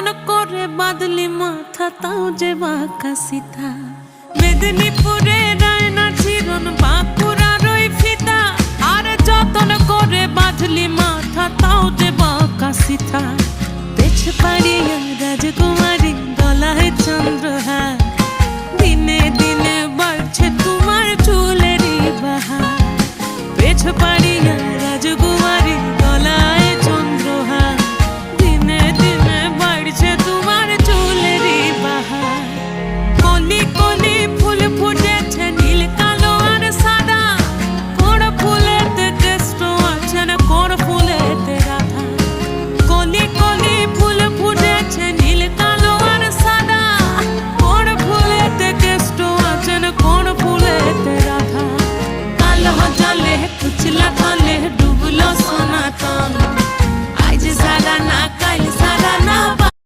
যতন করে বাঁধলি মাথা তাও যে বাঁকা সিথা। মেদিনীপুরে রায়না চিরন বাঁকুড়ার ওই ফিতা, আর যতন করে বাঁধলি মাথা তাও যে বাঁকা সিথা। পেছ পাড়িয়া